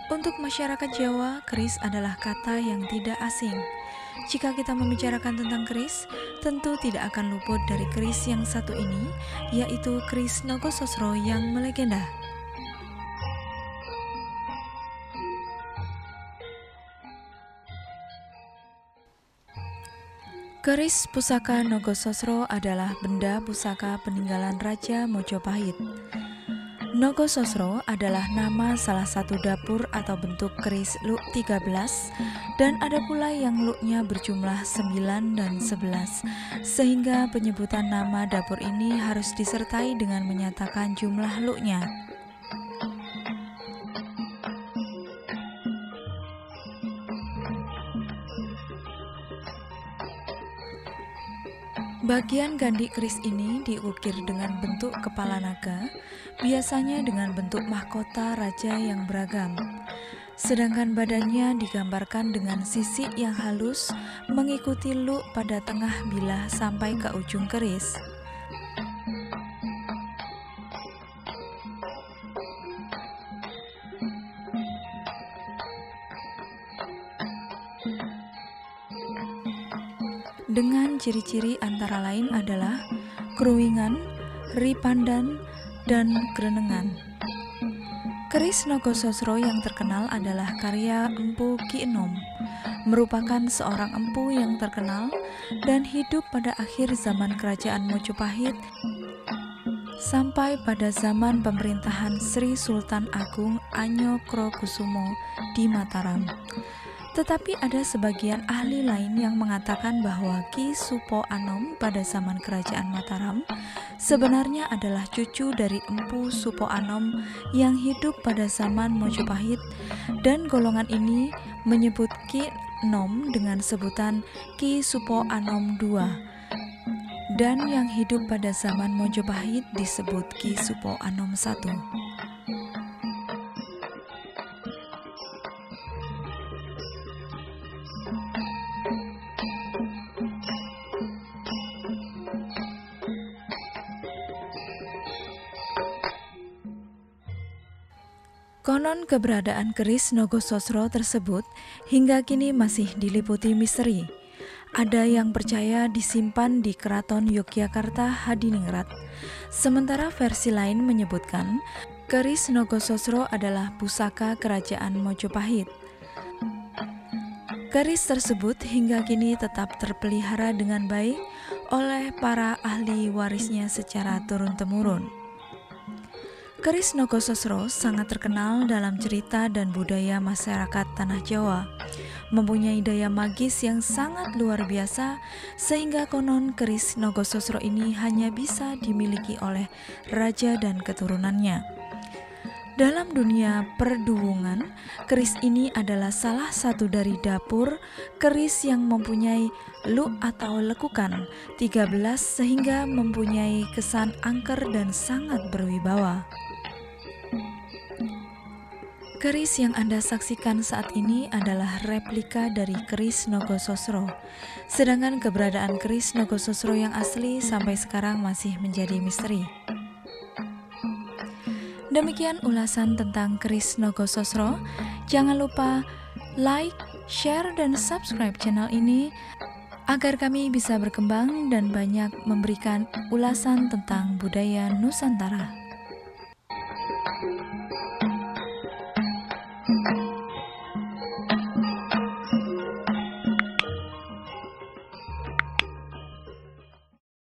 Untuk masyarakat Jawa, keris adalah kata yang tidak asing. Jika kita membicarakan tentang keris, tentu tidak akan luput dari keris yang satu ini, yaitu keris Nogososro yang melegenda. Keris pusaka Nogososro adalah benda pusaka peninggalan Raja Mojopahit. Nogososro adalah nama salah satu dapur atau bentuk keris luk 13 dan ada pula yang luknya berjumlah 9 dan 11 sehingga penyebutan nama dapur ini harus disertai dengan menyatakan jumlah luknya. Bagian gandi keris ini diukir dengan bentuk kepala naga, biasanya dengan bentuk mahkota raja yang beragam. Sedangkan badannya digambarkan dengan sisik yang halus mengikuti luk pada tengah bilah sampai ke ujung keris. Dengan ciri-ciri antara lain adalah kruwingan, ripandan, dan grenengan. Keris Nogososro yang terkenal adalah karya Empu Ki Enom, merupakan seorang empu yang terkenal dan hidup pada akhir zaman kerajaan Mojopahit sampai pada zaman pemerintahan Sri Sultan Agung Anyokrokusumo di Mataram. Tetapi ada sebagian ahli lain yang mengatakan bahwa Ki Supo Anom pada zaman kerajaan Mataram sebenarnya adalah cucu dari Empu Supo Anom yang hidup pada zaman Mojopahit, dan golongan ini menyebut Ki Enom dengan sebutan Ki Supo Anom II, dan yang hidup pada zaman Mojopahit disebut Ki Supo Anom I. Konon keberadaan keris Nogososro tersebut hingga kini masih diliputi misteri. Ada yang percaya disimpan di Keraton Yogyakarta Hadiningrat, sementara versi lain menyebutkan keris Nogososro adalah pusaka kerajaan Mojopahit. Keris tersebut hingga kini tetap terpelihara dengan baik oleh para ahli warisnya secara turun-temurun. Keris Nogososro sangat terkenal dalam cerita dan budaya masyarakat Tanah Jawa, mempunyai daya magis yang sangat luar biasa sehingga konon keris Nogososro ini hanya bisa dimiliki oleh raja dan keturunannya. Dalam dunia perduwungan, keris ini adalah salah satu dari dapur keris yang mempunyai luk atau lekukan 13 sehingga mempunyai kesan angker dan sangat berwibawa. Keris yang Anda saksikan saat ini adalah replika dari keris Nogososro, sedangkan keberadaan keris Nogososro yang asli sampai sekarang masih menjadi misteri. Demikian ulasan tentang keris Nogososro. Jangan lupa like, share, dan subscribe channel ini agar kami bisa berkembang dan banyak memberikan ulasan tentang budaya Nusantara.